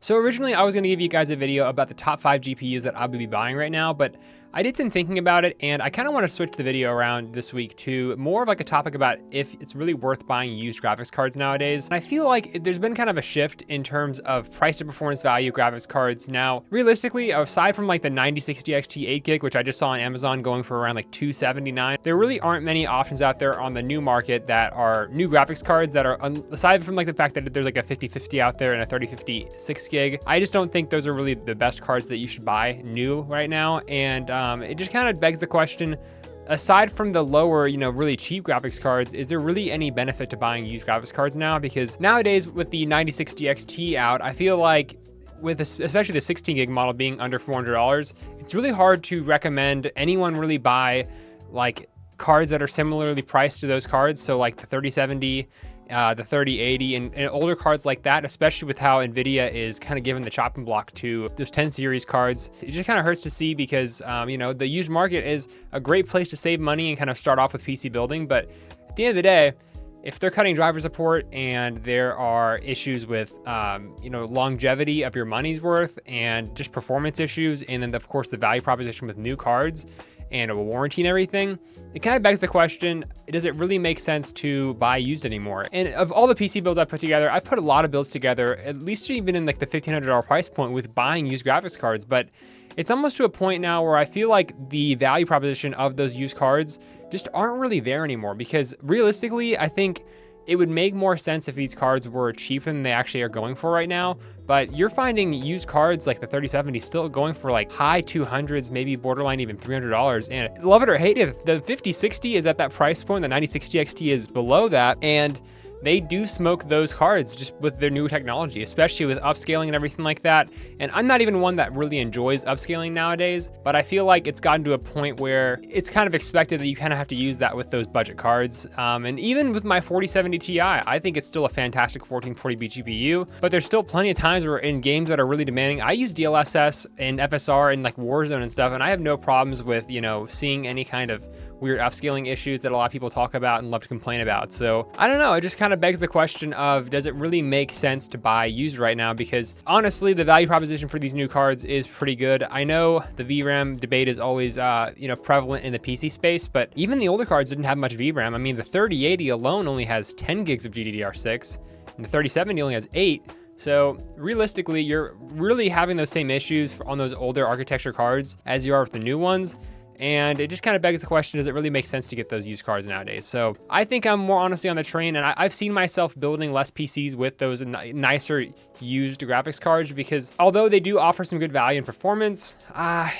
So originally I was going to give you guys a video about the top 5 GPUs that I would be buying right now, but I did some thinking about it and I kind of want to switch the video around this week to more of like a topic about if it's really worth buying used graphics cards nowadays. And I feel like there's been kind of a shift in terms of price to performance value graphics cards. Now, realistically, aside from like the 9060 XT 8 gig, which I just saw on Amazon going for around like $279, there really aren't many options out there on the new market that are new graphics cards that are, aside from like the fact that there's like a 5050 out there and a 3050 6 gig, I just don't think those are really the best cards that you should buy new right now. And it just kind of begs the question, aside from the lower, really cheap graphics cards, is there really any benefit to buying used graphics cards now? Because nowadays with the 9060 XT out, I feel like with especially the 16 gig model being under $400, it's really hard to recommend anyone really buy like cards that are similarly priced to those cards. So like the 3070, the 3080 and older cards like that, especially with how NVIDIA is kind of giving the chopping block to those 10 series cards. It just kind of hurts to see because, the used market is a great place to save money and kind of start off with PC building. But at the end of the day, if they're cutting driver support and there are issues with, longevity of your money's worth and just performance issues, and then of course the value proposition with new cards and a warranty and everything, it kind of begs the question, does it really make sense to buy used anymore? And of all the PC builds I put together, I put a lot of builds together, at least even in like the $1,500 price point with buying used graphics cards. But it's almost to a point now where I feel like the value proposition of those used cards just aren't really there anymore, because realistically, I think it would make more sense if these cards were cheaper than they actually are going for right now. But you're finding used cards like the 3070 still going for like high 200s, maybe borderline even $300. And love it or hate it, the 5060 is at that price point, the 9060 XT is below that. And they do smoke those cards just with their new technology, especially with upscaling and everything like that. And I'm not even one that really enjoys upscaling nowadays, but I feel like it's gotten to a point where it's kind of expected that you kind of have to use that with those budget cards. And even with my 4070 Ti, I think it's still a fantastic 1440p GPU, but there's still plenty of times where in games that are really demanding, I use DLSS and FSR and like Warzone and stuff, and I have no problems with, seeing any kind of weird upscaling issues that a lot of people talk about and love to complain about. So I don't know, it just kind of begs the question of, does it really make sense to buy used right now? Because honestly, the value proposition for these new cards is pretty good. I know the VRAM debate is always prevalent in the PC space, but even the older cards didn't have much VRAM. I mean, the 3080 alone only has 10 gigs of GDDR6 and the 3070 only has 8. So realistically, you're really having those same issues on those older architecture cards as you are with the new ones. And it just kind of begs the question, does it really make sense to get those used cards nowadays? So I think I'm more honestly on the train, and I've seen myself building less PCs with those nicer used graphics cards, because although they do offer some good value and performance,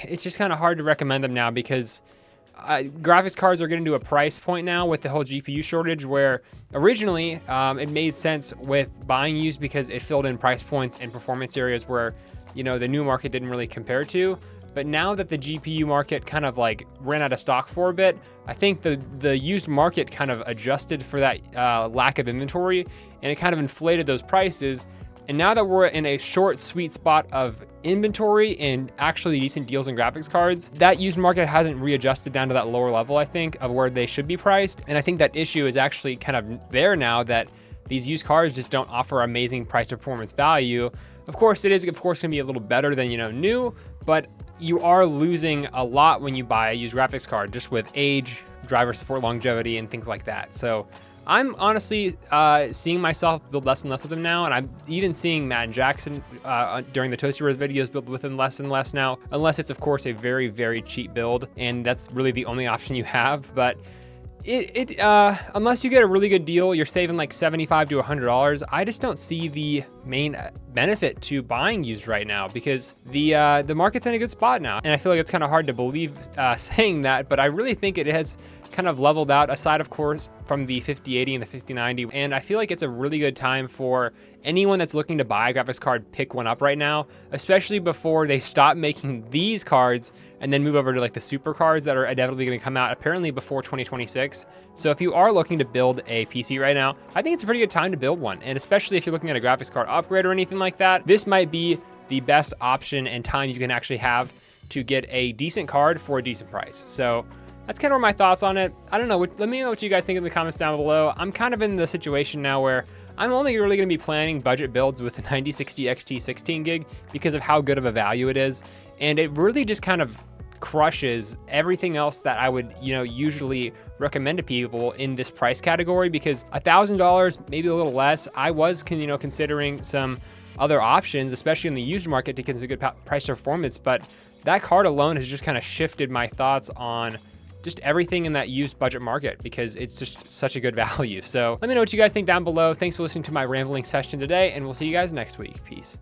it's just kind of hard to recommend them now, because graphics cards are getting to a price point now with the whole GPU shortage where originally it made sense with buying used because it filled in price points and performance areas where, the new market didn't really compare to. But now that the GPU market kind of like ran out of stock for a bit, I think the used market kind of adjusted for that lack of inventory, and it kind of inflated those prices. And now that we're in a short, sweet spot of inventory and actually decent deals in graphics cards, that used market hasn't readjusted down to that lower level, I think, of where they should be priced. And I think that issue is actually kind of there now, that these used cards just don't offer amazing price to performance value. Of course, it is, going to be a little better than, new, but you are losing a lot when you buy a used graphics card, just with age, driver support, longevity, and things like that. So I'm honestly seeing myself build less and less with them now, and I'm even seeing Matt and Jackson during the Toasty Rose videos build with them less and less now, unless it's of course a very, very cheap build, and that's really the only option you have. But unless you get a really good deal, you're saving like $75 to $100. I just don't see the main benefit to buying used right now, because the market's in a good spot now. And I feel like it's kind of hard to believe saying that, but I really think it has kind of leveled out, aside of course from the 5080 and the 5090. And I feel like it's a really good time for anyone that's looking to buy a graphics card, pick one up right now, especially before they stop making these cards and then move over to like the super cards that are inevitably going to come out apparently before 2026. So if you are looking to build a PC right now, I think it's a pretty good time to build one. And especially if you're looking at a graphics card upgrade or anything like that, this might be the best option and time you can actually have to get a decent card for a decent price. So that's kind of my thoughts on it. I don't know. Let me know what you guys think in the comments down below. I'm kind of in the situation now where I'm only really going to be planning budget builds with the 9060 XT 16 gig because of how good of a value it is. And it really just kind of crushes everything else that I would, usually recommend to people in this price category, because $1,000, maybe a little less, I was, considering some other options, especially in the used market, to get some good price performance. But that card alone has just kind of shifted my thoughts on just everything in that used budget market, because it's just such a good value. So let me know what you guys think down below. Thanks for listening to my rambling session today, and we'll see you guys next week. Peace.